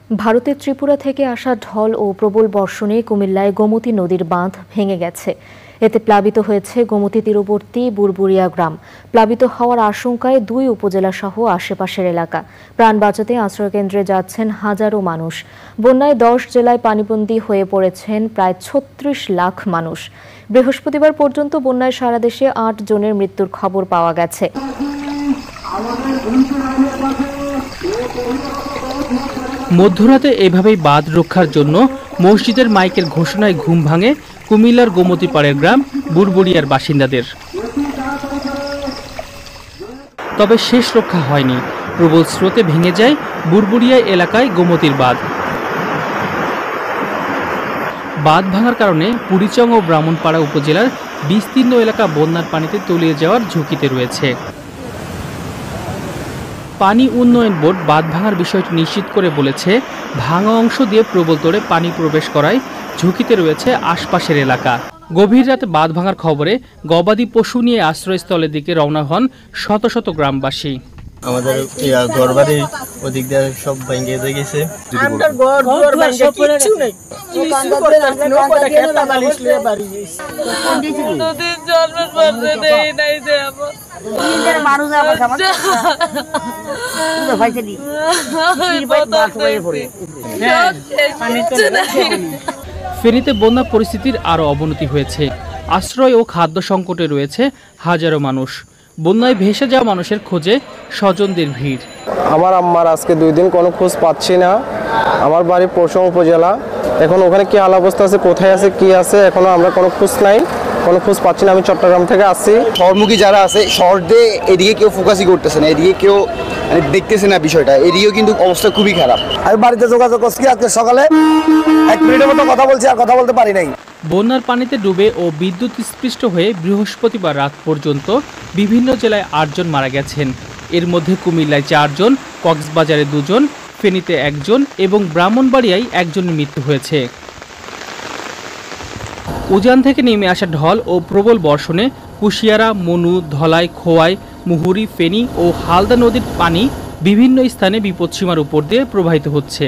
ভারতের ত্রিপুরা থেকে আসা ঢল ও প্রবল বর্ষণে কুমিল্লায় গোমতী নদীর বাঁধ ভেঙে গেছে। এতে প্লাবিত হয়েছে গোমতী তীরবর্তী বুরবুরিয়া গ্রাম। প্লাবিত হওয়ার আশঙ্কায় ২ উপজেলা সহ আশেপাশের এলাকা। প্রাণ বাঁচাতে আশ্রয়কেন্দ্রে যাচ্ছেন হাজারো মানুষ। বন্যায় ১০ জেলায় পানিবন্দী হয়ে পড়েছেন প্রায় ৩৬ লাখ মানুষ। বৃহস্পতিবার পর্যন্ত বন্যায় সারা দেশে ৮ জনের মৃত্যুর খবর পাওয়া গেছে। মধ্যরাতে এভাবেই বাঁধ রক্ষার জন্য মসজিদের মাইকের ঘোষণায় ঘুম ভাঙে কুমিল্লার গোমতীপাড়ের গ্রাম বুরবুরিয়ার বাসিন্দাদের। তবে শেষ রক্ষা হয়নি। প্রবল স্রোতে ভেঙে যায় বুরবুরিয়া এলাকায় গোমতীর বাঁধ। বাঁধ ভাঙার কারণে পুরিচং ও ব্রাহ্মণপাড়া উপজেলার বিস্তীর্ণ এলাকা বন্যার পানিতে তলিয়ে যাওয়ার ঝুঁকিতে রয়েছে। পানি উন্নয়ন বোর্ড বাঁধ ভাঙার বিষয়টি নিশ্চিত করে বলেছে, ভাঙা অংশ দিয়ে প্রবল তোড়ে পানি প্রবেশ করায় ঝুঁকিতে রয়েছে আশপাশের এলাকা। গভীর রাতে বাঁধ ভাঙার খবরে গবাদি পশু নিয়ে আশ্রয়স্থলের দিকে রওনা হন শত শত গ্রামবাসী। আমাদের ঘরবাড়ি ওদিক দিয়ে সব ভেঙে গেছে। ফেনীতে বন্যা পরিস্থিতির আরো অবনতি হয়েছে। আশ্রয় ও খাদ্য সংকটে রয়েছে হাজারো মানুষ। বন্যায় ভেসে যাওয়া মানুষের খোঁজে স্বজনদের ভিড়। আমার আম্মার আজকে 2 দিন কোনো খোঁজ পাচ্ছি না। আমার বাড়ি পরশুরাম উপজেলা। এখন ওখানে কি হাল অবস্থা আছে, কোথায় আছে, কি আছে, এখনো আমরা কোনো খোঁজ নাই, কোনো খোঁজ পাচ্ছি না। আমি চট্টগ্রাম থেকে আসছি। শহরমুখী যারা আছে শহরে এদিকে কেউ ফোকাসই করতেছে না, এদিকে কেউ দেখতেছে না বিষয়টা। এদিকেও কিন্তু অবস্থা খুবই খারাপ। আমি বাড়িতে যোগাযোগ করছি, আজকে সকালে 1 মিনিটের মতো কথা বলছি, আর কথা বলতে পারি নাই। বন্যার পানিতে ডুবে ও বিদ্যুৎ স্পৃষ্ট হয়ে বৃহস্পতিবার রাত পর্যন্ত বিভিন্ন জেলায় 8 জন মারা গেছেন। এর মধ্যে কুমিল্লায় 4 জন, কক্সবাজারে 2 জন, ফেনীতে 1 জন এবং ব্রাহ্মণবাড়িয়ায় 1 জনের মৃত্যু হয়েছে। উজান থেকে নেমে আসা ঢল ও প্রবল বর্ষণে কুশিয়ারা, মনু, ধলাই, খোয়াই, মুহুরী, ফেনী ও হালদা নদীর পানি বিভিন্ন স্থানে বিপদসীমার উপর দিয়ে প্রবাহিত হচ্ছে।